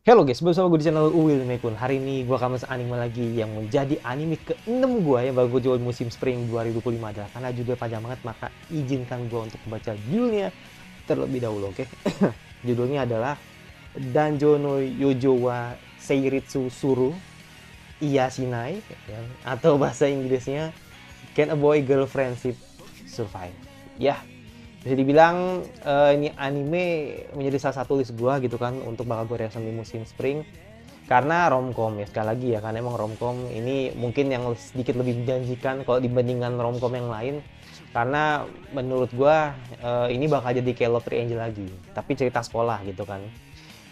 Halo guys, bersama gue di channel Uwil Mekun. Hari ini gue akan bahas anime lagi yang menjadi anime ke-6 gue yang baru gue jual musim spring 2025 adalah karena judul panjang banget, maka izinkan gue untuk membaca judulnya terlebih dahulu, oke? Judulnya adalah Danjo no Yojo wa Seiritsu Suru Iyashinai, ya, atau bahasa Inggrisnya Can a Boy Girl Friendship Survive? Ya, bisa dibilang ini anime menjadi salah satu list gua gitu kan untuk bakal gue reaction di musim spring karena romcom ya, sekali lagi ya, karena emang romcom ini mungkin yang sedikit lebih menjanjikan kalau dibandingkan romcom yang lain, karena menurut gua ini bakal jadi kayak Love Triangle lagi tapi cerita sekolah gitu kan,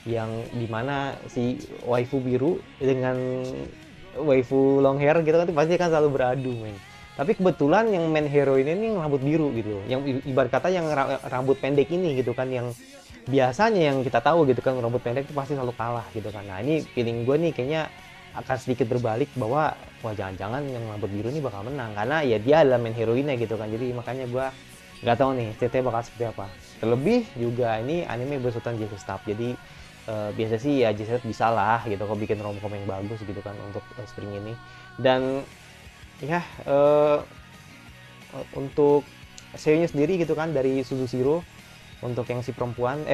yang dimana si waifu biru dengan waifu long hair gitu kan pasti kan selalu beradu, men. Tapi kebetulan yang main hero ini yang rambut biru gitu loh, yang ibarat kata yang rambut pendek ini gitu kan, yang biasanya yang kita tahu gitu kan rambut pendek itu pasti selalu kalah gitu kan. Nah ini feeling gue nih kayaknya akan sedikit berbalik bahwa wah jangan-jangan yang rambut biru ini bakal menang karena ya dia adalah main heroinnya gitu kan. Jadi makanya gue nggak tahu nih ceritanya bakal seperti apa. Terlebih juga ini anime besutan Jason Staff, jadi biasa sih ya Jason bisa lah gitu kalau bikin romcom yang bagus gitu kan untuk spring ini. Dan ya untuk serinya sendiri gitu kan dari Suzushiro, untuk yang si perempuan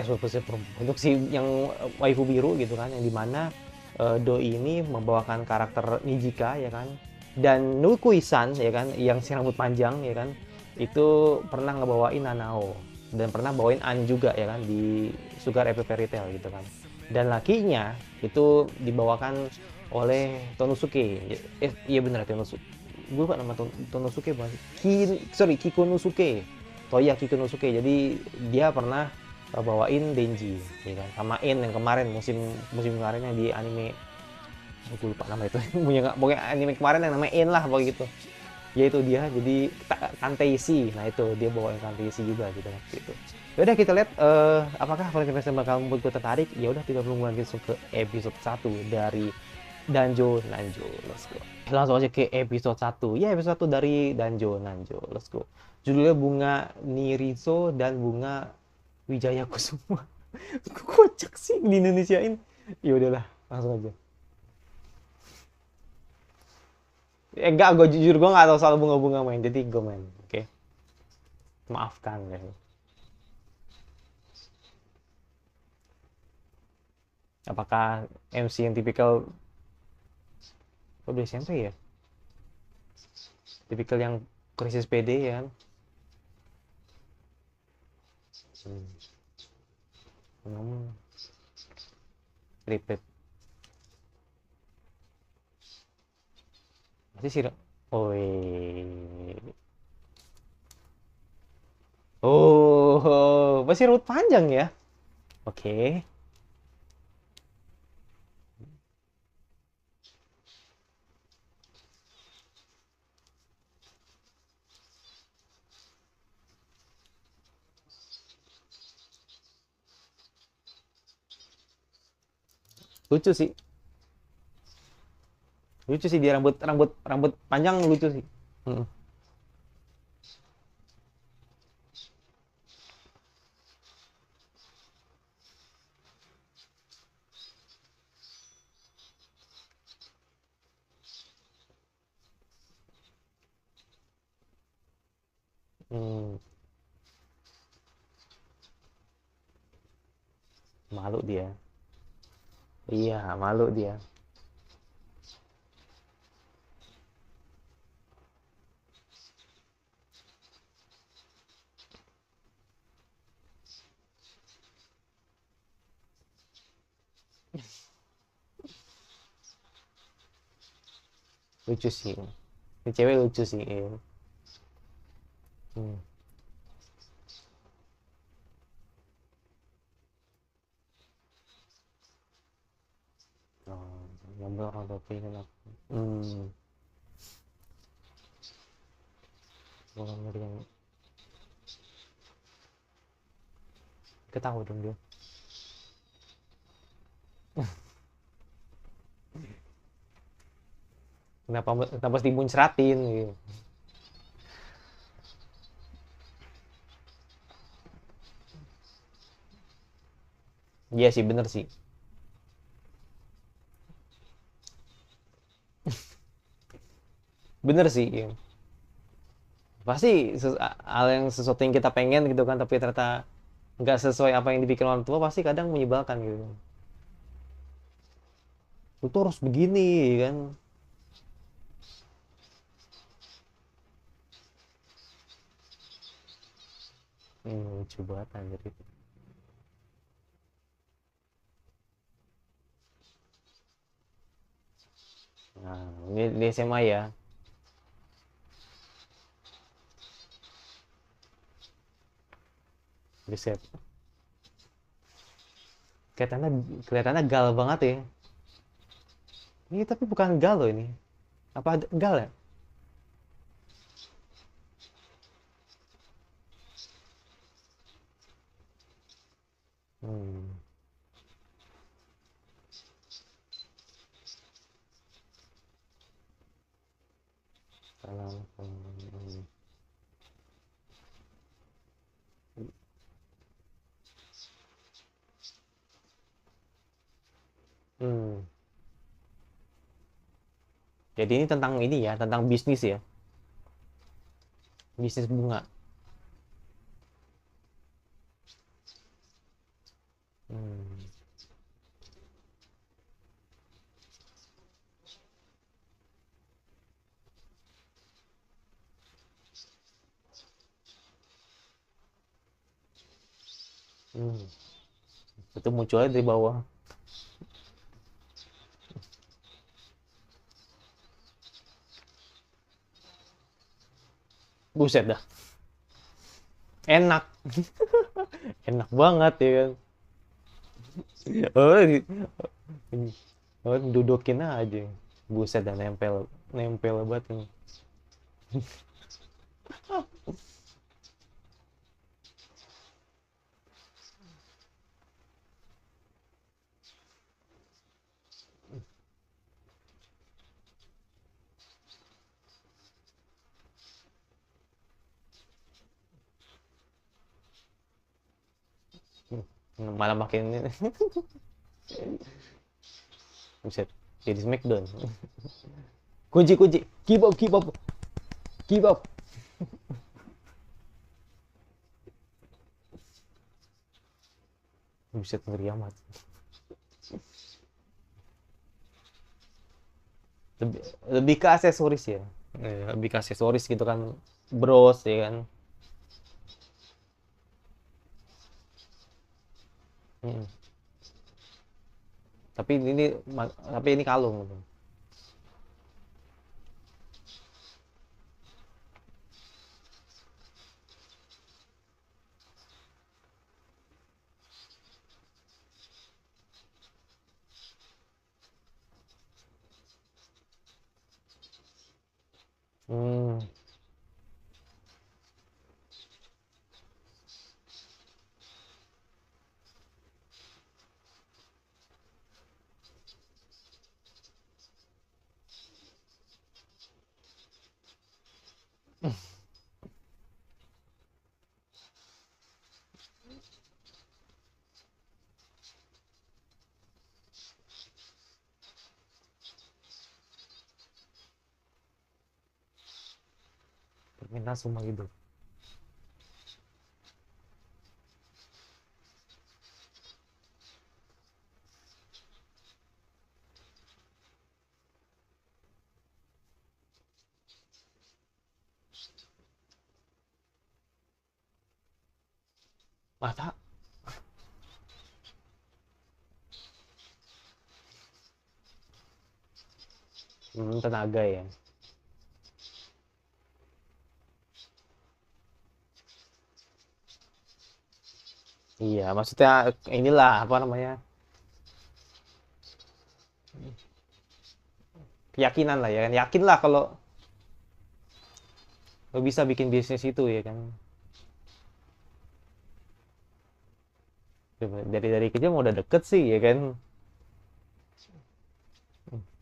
untuk si yang waifu biru gitu kan, yang dimana Doi ini membawakan karakter Nijika ya kan, dan Nukui-san ya kan yang si rambut panjang ya kan, itu pernah ngebawain Nanao dan pernah bawain An juga ya kan di Sugar Epic Fairy Tail gitu kan. Dan lakinya itu dibawakan oleh Tonosuke, iya bener Tonosuke, gue lupa nama Tonosuke bukan Kikunosuke, Toya Kikunosuke. Jadi dia pernah bawain Denji ya kan, sama In yang kemarin musim musim kemarin yang di anime, gue lupa nama itu pokoknya anime kemarin yang namanya In lah pokoknya gitu ya, itu dia. Jadi Kanteishi, nah itu dia bawain Kanteishi juga gitu waktu itu. Ya udah kita lihat apakah Final Fantasy bakal membuat gue tertarik. Ya udah kita tunggu langsung ke episode 1 dari Danjo Nanjo. Let's go. Langsung aja ke episode 1. Ya, episode 1 dari Danjo Nanjo. Let's go. Judulnya Bunga Niriso dan Bunga Wijaya Kusuma. Kocak sih di Indonesiain. Ya udahlah, langsung aja. Enggak, gue jujur gue nggak tahu soal bunga-bunga main, jadi gue main. Oke, maafkan ya. Apakah MC yang tipikal, oh udah SMP ya? Tipikal yang krisis PD ya kan? Hmm. Repeat. Masih sih. Oh, oh, masih rambut panjang ya? Oke, lucu sih, lucu sih dia rambut rambut rambut panjang lucu sih. Hmm. Hmm. Malu dia. Iya, malu dia. Lucu sih. Ini cewek lucu sih. Iya. Hmm. Oh, ngambil orang tua pengen aku. Hmm. Bukan dari yang ketahui dong dia. Kenapa kenapa harus dimuncratin gitu. Iya sih, bener sih. Bener sih, iya. Pasti hal yang sesuatu yang kita pengen gitu kan, tapi ternyata nggak sesuai apa yang dipikir orang tua, pasti kadang menyebalkan gitu. Lu tuh harus begini kan. Lucu banget anjir itu. Nah, ini di SMA ya. Riset. Kelihatannya kelihatannya gal banget ya. Ini tapi bukan gal loh ini. Apa gal ya? Hmm. Salam. Hmm. Jadi ini tentang ini ya, tentang bisnis ya. Bisnis bunga. Hmm. Hmm. Itu munculnya dari bawah. Buset dah. Enak. Enak banget ya kan. Oh, oh, dudukin aja. Buset dah, nempel. Nempel banget ini. Malah makin buset. Jadi smackdown. Kunci kunci. Keep up keep up. Keep up. Buset, ngeri amat. Lebih, lebih ke aksesoris ya. Lebih ke aksesoris gitu kan. Bros ya kan. Hmm. Tapi ini kalung gitu. Hmm. Permintaan semua hidup. Mata. Tenaga ya. Iya, maksudnya inilah apa namanya? Keyakinan lah ya kan. Yakin lah kalau lo bisa bikin bisnis itu ya kan. Dari kecil mau udah deket sih ya kan.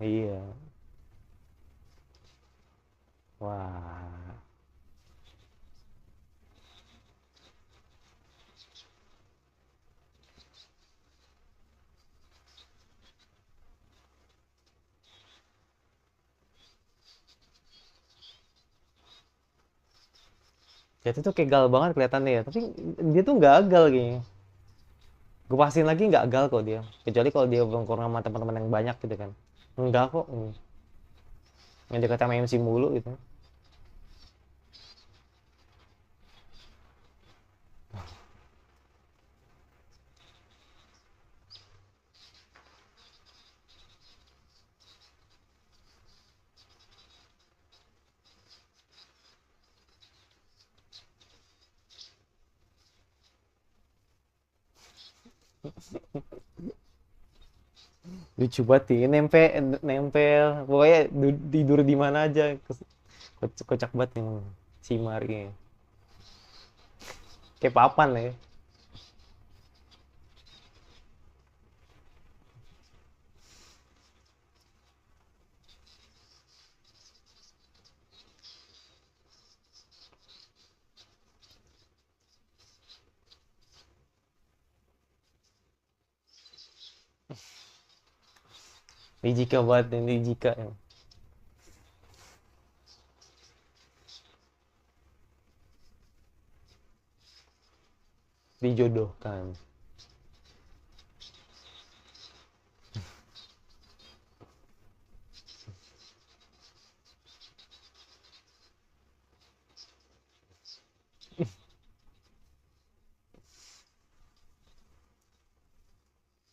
Iya. Wah. Dia tuh gagal banget kelihatannya ya, tapi dia tuh gagal kayaknya. Gue pastiin lagi nggak gagal kok dia. Kecuali kalau dia bongkar sama teman-teman yang banyak gitu kan. Enggak kok. Yang dekat sama MC mulu gitu. Lucu banget sih, nempel, nempel. Pokoknya tidur di mana aja. Kocak banget nih si Mari. Kayak papan ya. Ini jika banget, ini jika ya. Dijodohkan.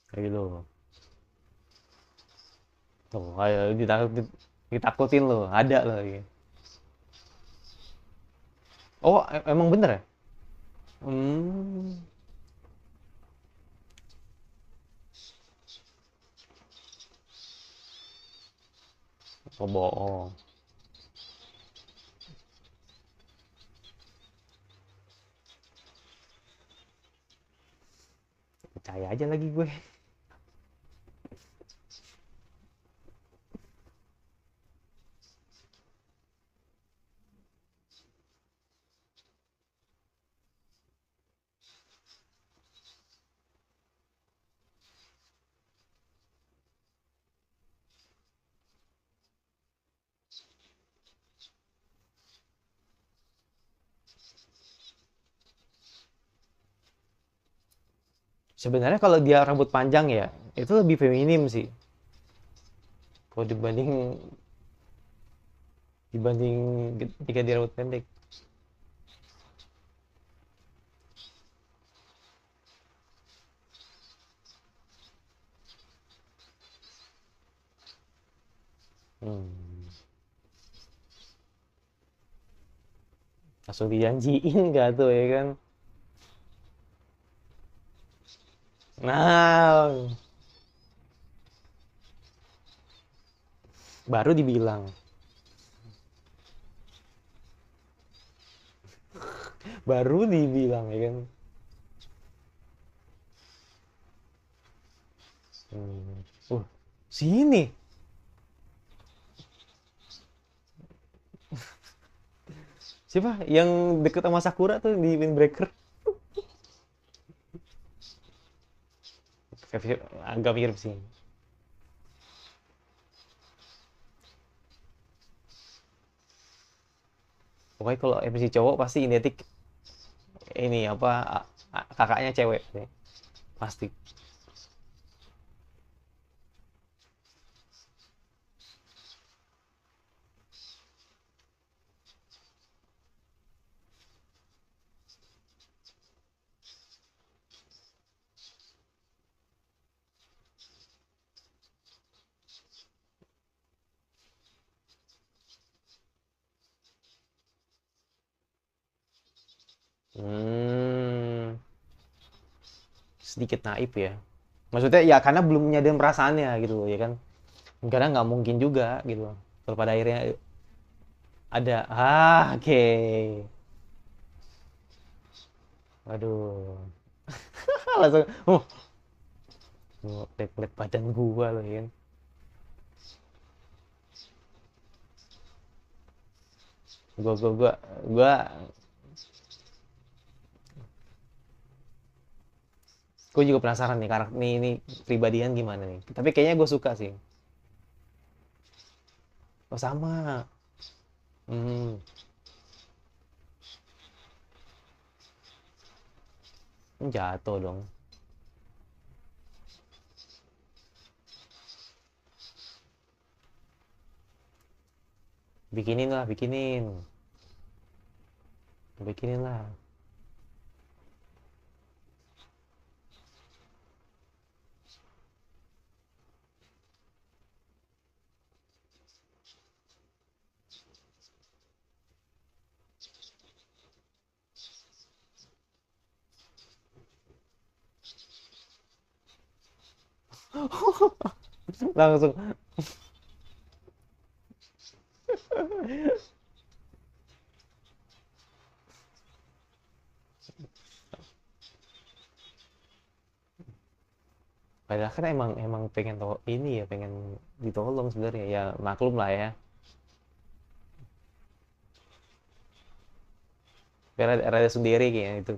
Kayak gitu. Tuh, ayo ditakutin loh, ada loh. Gitu. Oh, emang bener ya? Hmm, oh bohong. Percaya aja lagi gue. Sebenarnya kalau dia rambut panjang ya, itu lebih feminim sih. Kalau dibanding jika dia rambut pendek. Hmm. Langsung dijanjiin gak tuh ya kan? Nah, baru dibilang. Baru dibilang ya kan? Hmm. Sini. Siapa yang deket sama Sakura tuh di Windbreaker? Agak mirip sih. Pokoknya kalau MC cowok pasti identik ini apa kakaknya cewek sih. Pasti. Hmm, sedikit naif ya. Maksudnya ya karena belum nyadarin perasaannya gitu ya kan. Karena nggak mungkin juga gitu. Kalau pada akhirnya ada, oke. Okay. Waduh. Langsung, liat badan gua loh ya kan. Gua, gua, gua, gua, gua juga penasaran nih karakter ini pribadian gimana nih. Tapi kayaknya gue suka sih. Oh sama. Hmm. Jatuh dong. Bikinin lah, bikinin. Bikinin lah. Langsung. Padahal kan emang emang pengen ini ya, pengen ditolong sebenarnya ya, maklum lah ya. Biar ada sendiri kayaknya itu.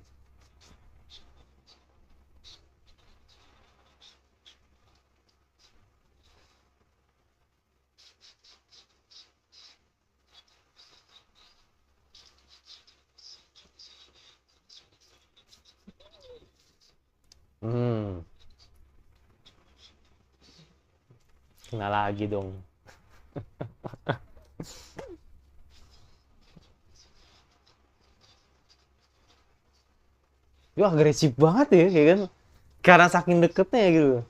Hmm, kena lagi dong. Itu agresif banget ya, kayak kan. Karena saking deketnya gitu.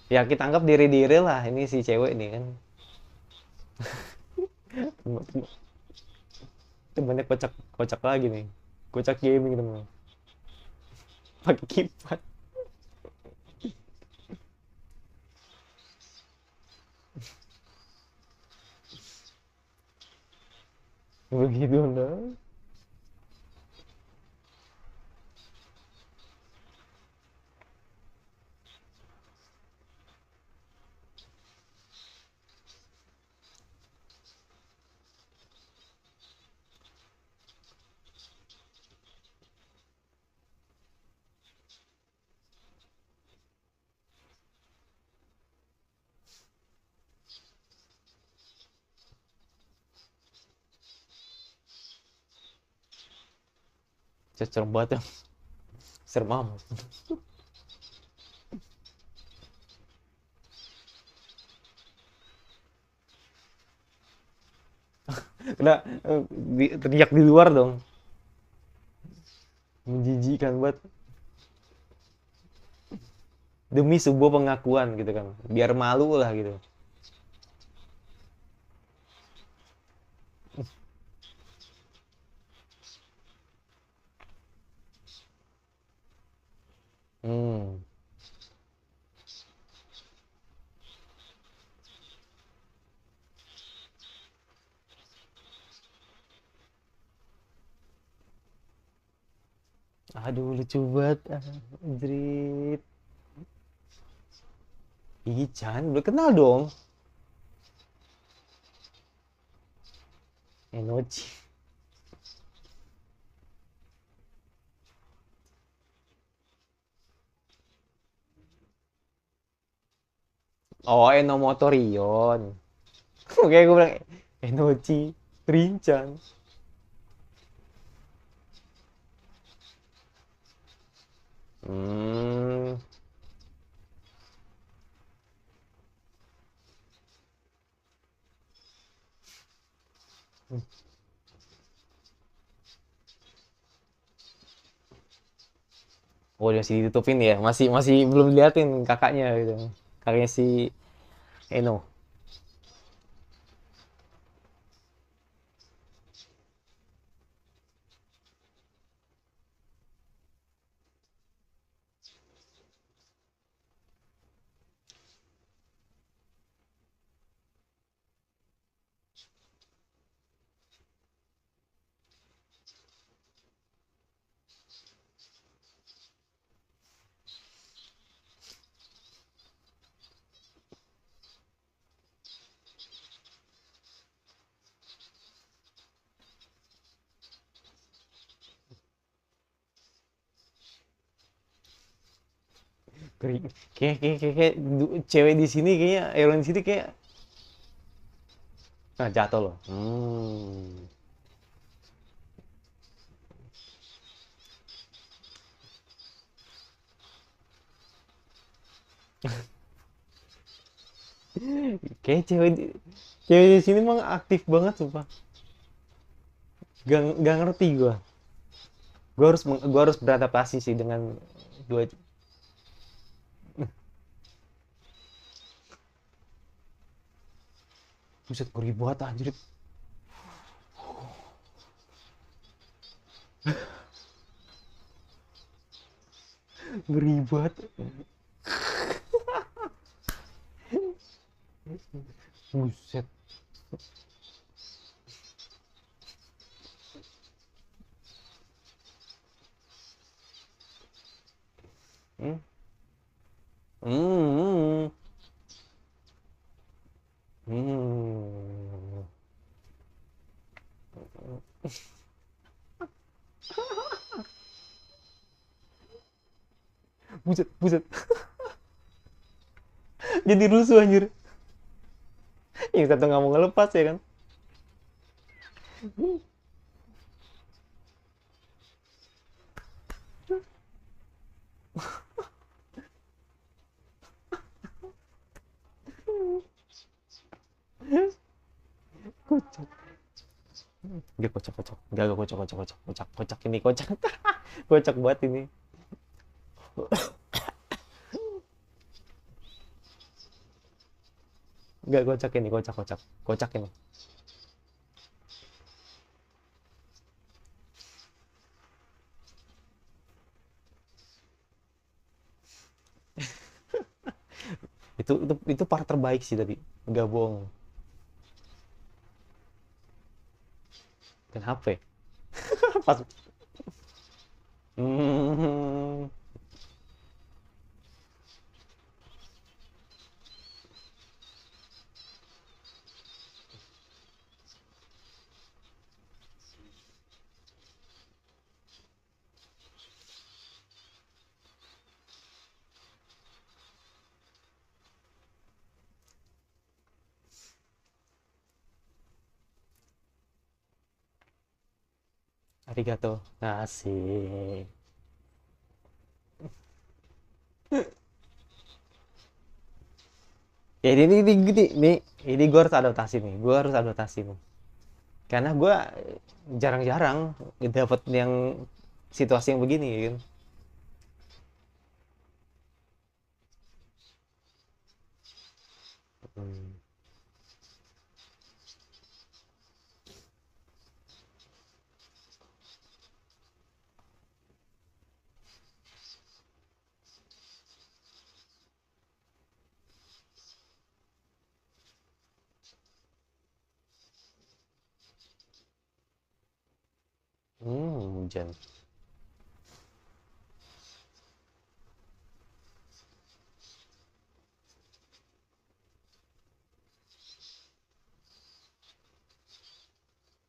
Ya kita anggap diri-diri lah, ini si cewek nih kan. Temennya kocak kocak lagi nih. Kocak gaming temen. Pakai kipas. Begitu dong. Serem banget ya. Serem amat. Udah teriak di luar dong. Menjijikan banget. Demi sebuah pengakuan gitu kan. Biar malu lah gitu. Hmm. Aduh lucu banget. Anjrit. Ih, Chan, udah kenal dong. Enochi. Oh, Enomotorion. Oke, gue bilang Enochi, Rinchan. Hmm. Oh, dia masih ditutupin ya. Masih masih belum diliatin kakaknya gitu. Kakaknya si Eno. Kayak cewek di sini kayaknya, Aaron di sini kayak nah, jatuh loh. Hmm. Kayak cewek di sini emang aktif banget sumpah. Gak ngerti gua. Gua harus beradaptasi sih dengan dua. Buset, ngeri banget anjir. Ngeri banget. Buset. Hmm. Hmm. Hmm. Buset, buset. Jadi rusuh anjir. Yang satu nggak mau ngelepas ya kan. Kocak. Dia kocak kocak. Gak kocak kocak kocak kocak kocak ini kocak. Kocak banget ini. Gak kocak ini kocak kocak kocak ini. Itu part terbaik sih tadi. Gak bohong. Kenapa ya? Pas. Hmm. Arigato. Asik. Ya ini gue harus adaptasi nih. Gue harus adaptasi nih. Karena gue jarang-jarang dapat yang situasi yang begini ya kan. Hmm. Hujan.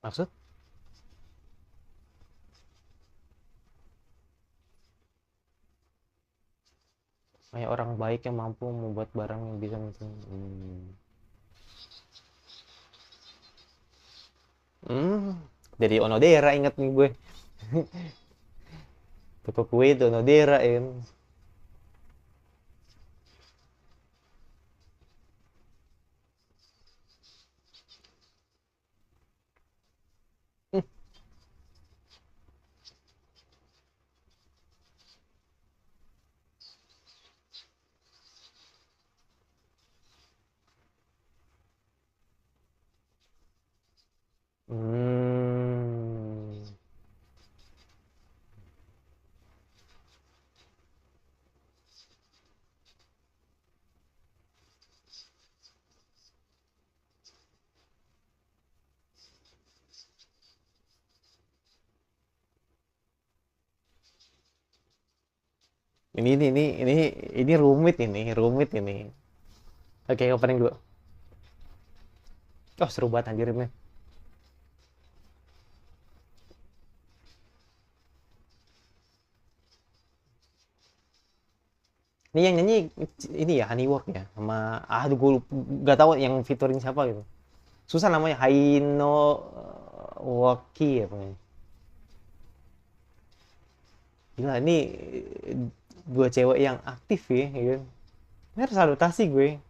Maksud? Kayak orang baik yang mampu membuat barang yang bisa Hmm. Jadi Onodera inget nih gue. Toko kue itu Onodera ya kan. Hmm. Ini rumit ini. Oke, opening dulu. Oh, seru banget anjir ini. Ini yang nyanyi ini ya Honeywork ya sama aduh gue gak tahu yang featuring siapa gitu. Susah namanya Haino Waki ya pokoknya. Gila ini dua cewek yang aktif ya, ya kan? Ini harus adaptasi gue.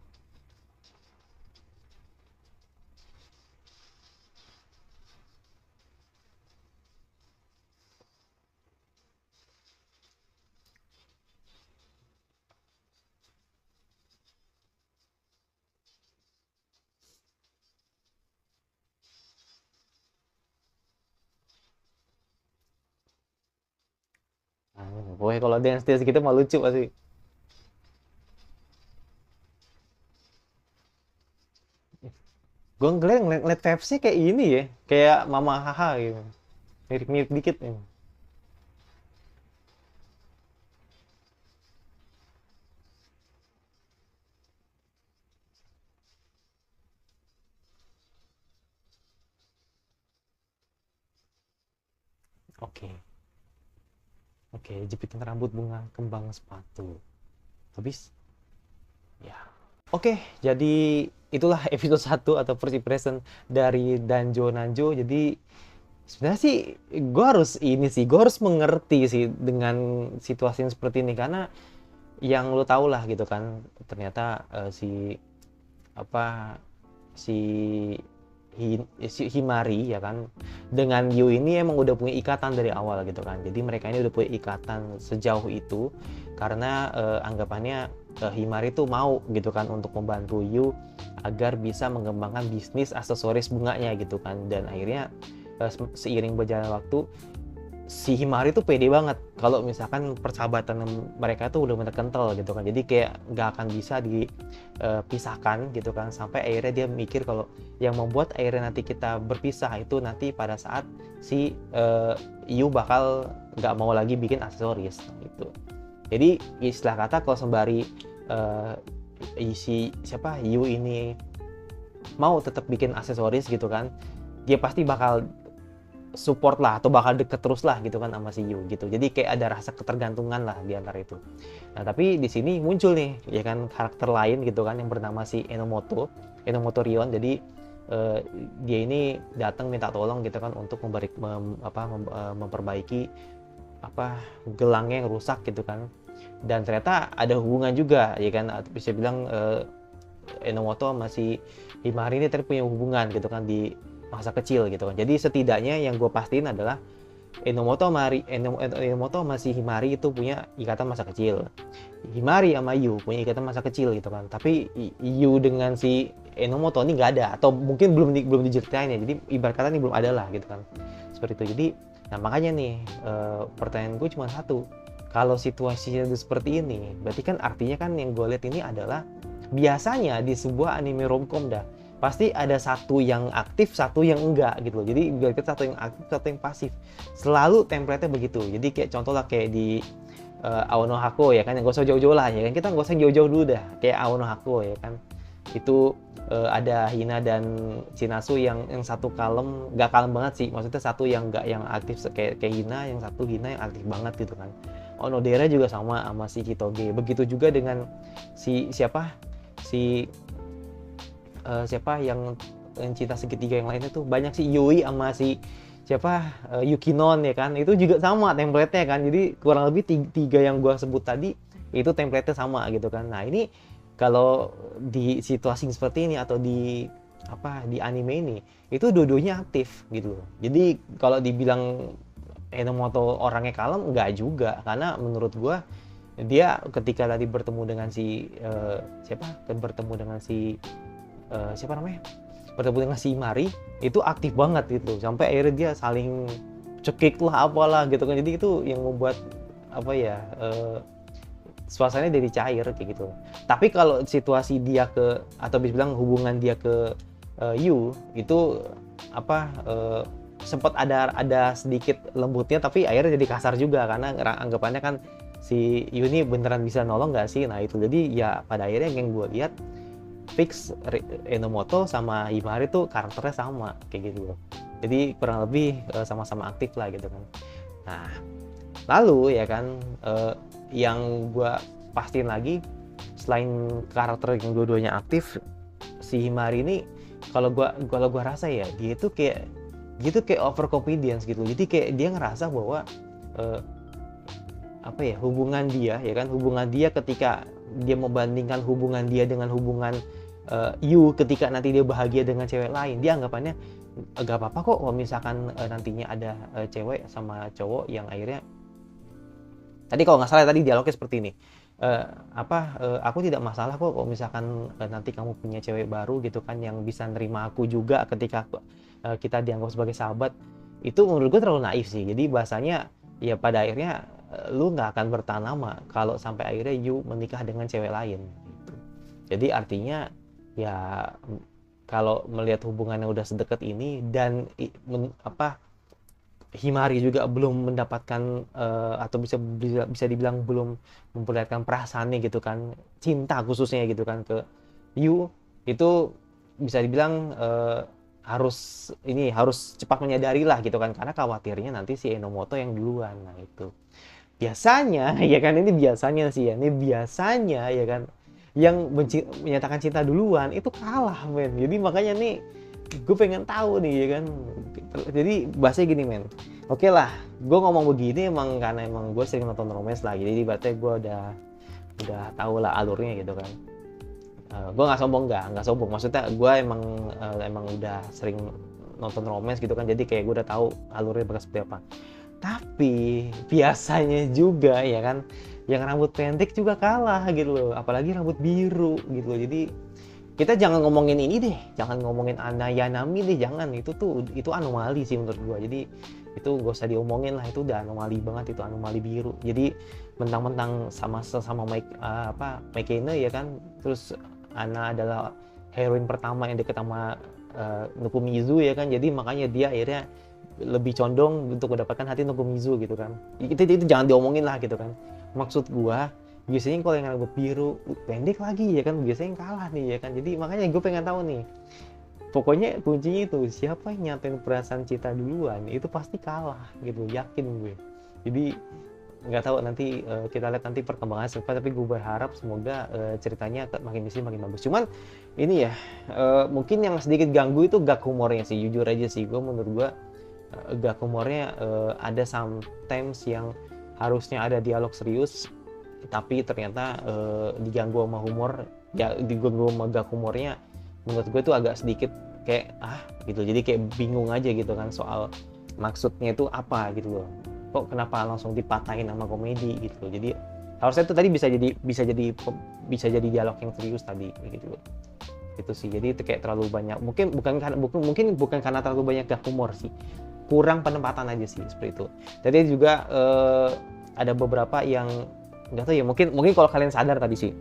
Nah, pokoknya kalau dance dance gitu mah lucu pasti. Gue ngeliat VFC kayak ini ya, kayak Mama Haha gitu, mirip-mirip dikit ya. Oke, oke, jepitan rambut bunga kembang sepatu. Habis? Ya. Oke, jadi itulah episode satu atau first impression dari Danjo Nanjo. Jadi sebenarnya sih gue harus mengerti sih dengan situasi yang seperti ini karena yang lo tau lah gitu kan ternyata apa si si Himari ya kan dengan Yu ini emang udah punya ikatan dari awal gitu kan, jadi mereka ini udah punya ikatan sejauh itu karena anggapannya Himari tuh mau gitu kan untuk membantu Yu agar bisa mengembangkan bisnis aksesoris bunganya gitu kan, dan akhirnya seiring berjalan waktu si Himari tuh pede banget kalau misalkan persahabatan mereka tuh udah bener kental gitu kan, jadi kayak nggak akan bisa dipisahkan gitu kan, sampai akhirnya dia mikir kalau yang membuat akhirnya nanti kita berpisah itu nanti pada saat si Yu bakal nggak mau lagi bikin aksesoris gitu. Jadi istilah kata kalau sembari si siapa Yu ini mau tetap bikin aksesoris gitu kan, dia pasti bakal support lah atau bakal deket terus lah gitu kan sama si Yu gitu. Jadi kayak ada rasa ketergantungan lah di antara itu. Nah, tapi di sini muncul nih ya kan karakter lain gitu kan yang bernama si Enomoto Rion. Jadi dia ini datang minta tolong gitu kan untuk memperbaiki gelangnya yang rusak gitu kan. Dan ternyata ada hubungan juga ya kan, bisa bilang Enomoto sama si Himari ini ternyata punya hubungan gitu kan di masa kecil gitu kan. Jadi setidaknya yang gue pastiin adalah Enomoto sama si Himari itu punya ikatan masa kecil. Himari sama Yu punya ikatan masa kecil gitu kan. Tapi Yu dengan si Enomoto ini nggak ada, atau mungkin belum diceritain ya. Jadi ibarat kata ini belum ada lah gitu kan. Seperti itu. Jadi nah makanya nih pertanyaan gue cuma satu. Kalau situasinya seperti ini, berarti kan artinya kan yang gue lihat ini adalah biasanya di sebuah anime romcom dah pasti ada satu yang aktif, satu yang enggak gitu loh. Jadi biar kita satu yang aktif, satu yang pasif. Selalu template-nya begitu. Jadi kayak contoh lah kayak di Ao no Hako ya kan, yang gak usah jauh-jauh lah ya kan. Kita gak usah jauh-jauh dulu dah. Kayak Ao no Hako ya kan. Itu ada Hina dan Shinasu yang satu kalem, gak kalem banget sih. Maksudnya satu yang gak yang aktif kayak Hina, yang satu Hina yang aktif banget gitu kan. Onodera juga sama si Hitoge. Begitu juga dengan si siapa? Siapa yang cinta segitiga yang lainnya tuh banyak sih, Yui sama si siapa Yukinon ya kan, itu juga sama template-nya kan. Jadi kurang lebih tiga yang gua sebut tadi itu template-nya sama gitu kan. Nah ini kalau di situasi seperti ini atau di anime ini itu dua-duanya aktif gitu loh. Jadi kalau dibilang Enomoto orangnya kalem enggak juga, karena menurut gua dia ketika tadi bertemu dengan si bertemu dengan si Mari itu aktif banget gitu, sampai akhirnya dia saling cekik lah apalah gitu kan. Jadi itu yang membuat suasananya jadi cair kayak gitu. Tapi kalau situasi dia atau bisa bilang hubungan dia ke Yu itu sempat ada sedikit lembutnya, tapi akhirnya jadi kasar juga karena anggapannya kan si Yu ini beneran bisa nolong nggak sih. Nah itu jadi ya pada akhirnya yang gue lihat fix Enomoto sama Himari tuh karakternya sama kayak gitu loh. Jadi kurang lebih sama-sama aktif lah gitu kan. Nah lalu ya kan yang gue pastiin lagi selain karakter yang dua-duanya aktif, si Himari ini kalau gua rasa ya dia tuh kayak overconfidence gitu. Jadi kayak dia ngerasa bahwa apa ya, hubungan dia ya kan, hubungan dia ketika dia membandingkan hubungan dia dengan hubungan Yu ketika nanti dia bahagia dengan cewek lain, dia anggapannya gak apa-apa kok kalau misalkan nantinya ada cewek sama cowok yang akhirnya tadi kalau nggak salah tadi dialognya seperti ini. Aku tidak masalah kok kalau misalkan nanti kamu punya cewek baru gitu kan yang bisa nerima aku juga ketika kita dianggap sebagai sahabat. Itu menurut gue terlalu naif sih. Jadi bahasanya ya pada akhirnya lu nggak akan bertahan lama kalau sampai akhirnya you menikah dengan cewek lain gitu. Jadi artinya ya kalau melihat hubungannya udah sedekat ini dan Himari juga belum mendapatkan atau bisa dibilang belum memperlihatkan perasaannya gitu kan, cinta khususnya gitu kan ke Yu, itu bisa dibilang harus cepat menyadari lah gitu kan, karena khawatirnya nanti si Enomoto yang duluan. Nah itu biasanya ya kan, ini biasanya sih ya, ini biasanya ya kan yang menyatakan cinta duluan itu kalah men. Jadi makanya nih gue pengen tahu nih ya kan, jadi bahasanya gini men, oke lah gue ngomong begini emang karena emang gue sering nonton romance lah, jadi berarti gue udah tahu lah alurnya gitu kan. Gue nggak sombong, maksudnya gue emang udah sering nonton romance gitu kan, jadi kayak gue udah tahu alurnya bakal seperti apa. Tapi biasanya juga ya kan yang rambut pendek juga kalah gitu loh, apalagi rambut biru gitu loh. Jadi kita jangan ngomongin ini deh, jangan ngomongin Yanami deh, jangan. Itu anomali sih menurut gua. Jadi itu gak usah diomongin lah, itu udah anomali banget, itu anomali biru. Jadi mentang-mentang sama Maikene ya kan, terus Ana adalah heroin pertama yang deket sama Nukumizu ya kan, jadi makanya dia akhirnya lebih condong untuk mendapatkan hati Nukumizu gitu kan. Itu jangan diomongin lah gitu kan. Maksud gua biasanya kalau yang rambut biru pendek lagi ya kan biasanya yang kalah nih ya kan. Jadi makanya gue pengen tahu nih, pokoknya kuncinya itu siapa yang nyatain perasaan cinta duluan itu pasti kalah gitu, yakin gue. Jadi nggak tahu nanti kita lihat nanti perkembangan seperti, tapi gue berharap semoga ceritanya makin disini makin bagus. Cuman ini ya mungkin yang sedikit ganggu itu gag humornya sih, jujur aja sih gue, menurut gue gag humornya ada sometimes yang harusnya ada dialog serius tapi ternyata diganggu sama humor ya, diganggu sama gag humornya. Menurut gue tuh agak sedikit kayak gitu, jadi kayak bingung aja gitu kan soal maksudnya itu apa gitu loh, kok kenapa langsung dipatahin sama komedi gitu. Jadi harusnya itu tadi bisa jadi dialog yang serius tadi gitu loh. Itu sih, jadi itu kayak terlalu banyak, mungkin bukan karena terlalu banyak gag humor sih, kurang penempatan aja sih seperti itu. Jadi juga ada beberapa yang nggak tahu ya, mungkin kalau kalian sadar tadi sih,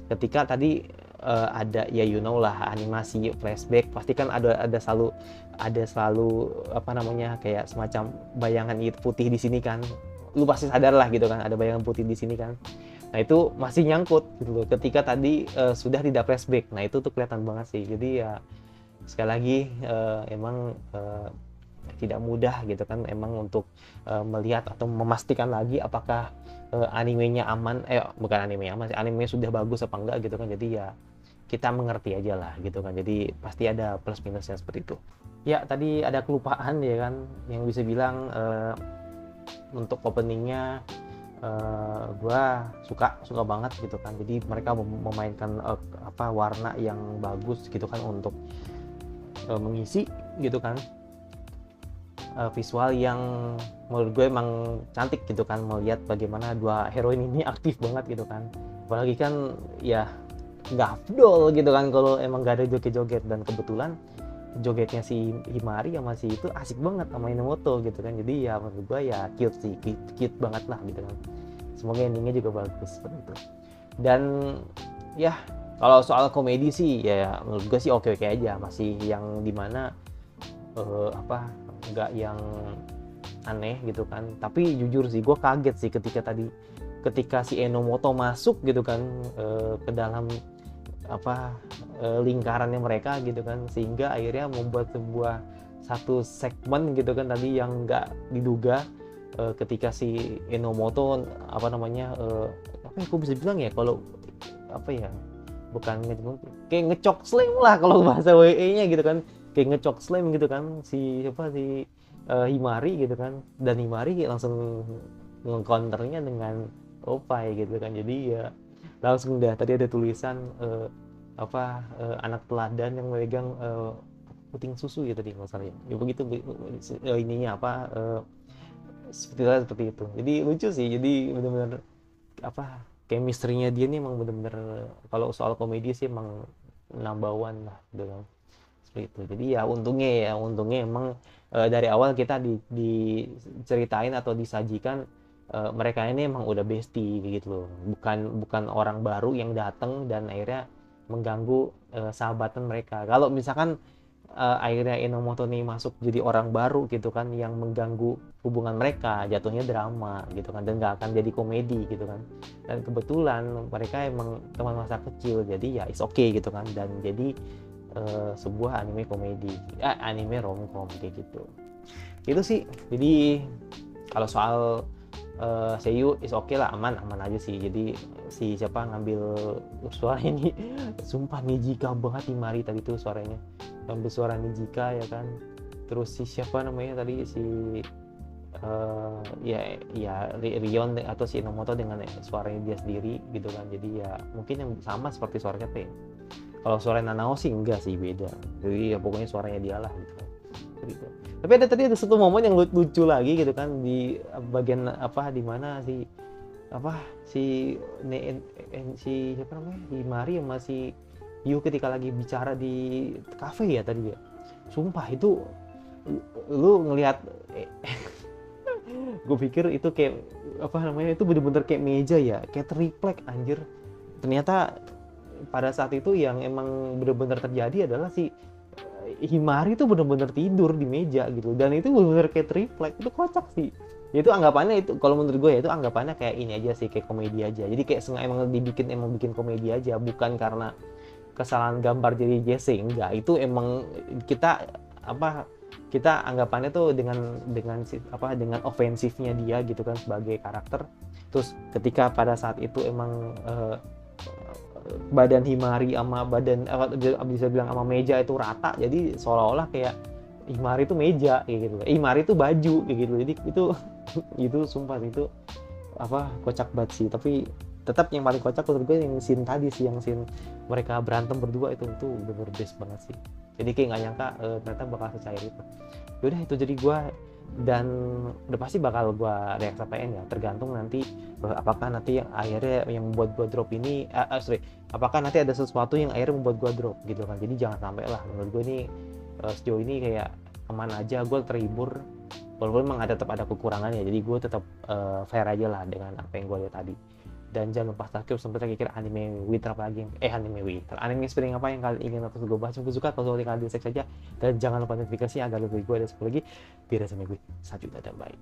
ketika tadi ada ya you know lah animasi flashback, pasti kan ada selalu apa namanya kayak semacam bayangan putih di sini kan, lu pasti sadar lah gitu kan, ada bayangan putih di sini kan. Nah itu masih nyangkut gitu loh ketika tadi sudah tidak flashback. Nah itu tuh kelihatan banget sih. Jadi ya sekali lagi emang tidak mudah gitu kan emang untuk melihat atau memastikan lagi apakah animenya aman, bukan animenya aman sih, animenya sudah bagus apa enggak gitu kan. Jadi ya kita mengerti aja lah gitu kan, jadi pasti ada plus minusnya seperti itu. Ya tadi ada kelupaan ya kan, yang bisa bilang untuk openingnya gua suka banget gitu kan. Jadi mereka memainkan warna yang bagus gitu kan untuk mengisi gitu kan visual yang menurut gue emang cantik gitu kan, melihat bagaimana dua heroin ini aktif banget gitu kan. Apalagi kan ya nggak afdol gitu kan kalau emang gak ada joget-joget, dan kebetulan jogetnya si Himari sama si itu asik banget sama Inomoto gitu kan. Jadi ya menurut gue ya cute sih, cute banget lah gitu kan. Semoga endingnya juga bagus seperti itu. Dan ya kalau soal komedi sih ya menurut gue sih oke-oke aja, masih yang dimana nggak yang aneh gitu kan. Tapi jujur sih gue kaget sih ketika si Enomoto masuk gitu kan ke dalam lingkarannya mereka gitu kan, sehingga akhirnya membuat satu segmen gitu kan tadi yang nggak diduga ketika si Enomoto aku bisa bilang ya, kalau bukan kayak ngecok slam lah kalau bahasa WE-nya gitu kan, kayak ngecok slam gitu kan si Himari gitu kan, dan Himari langsung nge-counternya dengan opai gitu kan. Jadi ya langsung dah tadi ada tulisan anak teladan yang memegang puting susu ya tadi nggak salah ya. Ya begitu ininya seperti itu. Jadi lucu sih. Jadi benar-benar chemistry-nya dia nih emang bener-bener kalau soal komedi sih emang number one lah gitu kan. Seperti itu. Jadi untungnya emang dari awal kita diceritain atau disajikan mereka ini emang udah bestie gitu loh. Bukan orang baru yang datang dan akhirnya mengganggu sahabatan mereka. Kalau misalkan akhirnya Enomoto nih masuk jadi orang baru gitu kan yang mengganggu hubungan mereka, jatuhnya drama gitu kan, dan nggak akan jadi komedi gitu kan. Dan kebetulan mereka emang teman masa kecil, jadi ya it's okay gitu kan, dan jadi sebuah anime komedi, anime romcom kayak gitu. Itu sih. Jadi kalau soal Seiyu is okay lah, aman aja sih. Jadi si siapa ngambil suara ini sumpah Nijika banget Himari tadi tuh suaranya, ngambil suara Nijika ya kan. Terus si siapa namanya tadi si Rion atau si Inomoto dengan suaranya dia sendiri gitu kan. Jadi ya mungkin yang sama seperti suara siapa ya, kalau suara Nanao sih enggak sih, beda. Jadi ya pokoknya suaranya dia lah gitu kan. Gitu. Tapi tadi ada satu momen yang lucu lagi gitu kan, di bagian di mana si siapa namanya, Himari sama si Yu ketika lagi bicara di kafe ya tadi ya. Sumpah itu lu ngelihat gue pikir itu kayak itu bener-bener kayak meja ya, kayak triplek anjir. Ternyata pada saat itu yang emang bener-bener terjadi adalah si Himari tuh bener-bener tidur di meja gitu, dan itu bener-bener kayak triplek. Itu kocak sih. Itu anggapannya, itu kalau menurut gue ya itu anggapannya kayak ini aja sih, kayak komedi aja. Jadi kayak emang bikin komedi aja, bukan karena kesalahan gambar jadi JC, enggak. Itu emang kita kita anggapannya tuh dengan ofensifnya dia gitu kan sebagai karakter. Terus ketika pada saat itu emang badan Himari sama badan bisa bilang sama meja itu rata, jadi seolah-olah kayak Himari itu meja kayak gitu, Himari itu baju kayak gitu. Jadi itu sumpah itu kocak banget sih. Tapi tetap yang paling kocak menurut gue yang scene tadi sih, yang scene mereka berantem berdua itu bener best banget sih. Jadi kayak nggak nyangka ternyata bakal secair itu. Yaudah itu, jadi gue dan udah pasti bakal gue react PN ya, tergantung nanti apakah nanti yang akhirnya yang membuat gue drop ini apakah nanti ada sesuatu yang akhirnya membuat gue drop gitu kan. Jadi jangan sampai lah, menurut gue ini sejauh ini kayak aman aja, gue terhibur walaupun memang tetap ada kekurangannya. Jadi gue tetap fair aja lah dengan apa yang gue lihat tadi. Dan jangan lupa subscribe sampai kira anime Winter apa lagi, anime spring apa yang kalian ingin atau gue bahas. Gue suka kalau kalian di saja, dan jangan lupa notifikasi agar lebih gue ada 10 lagi biar sampai gue 1 juta dan baik.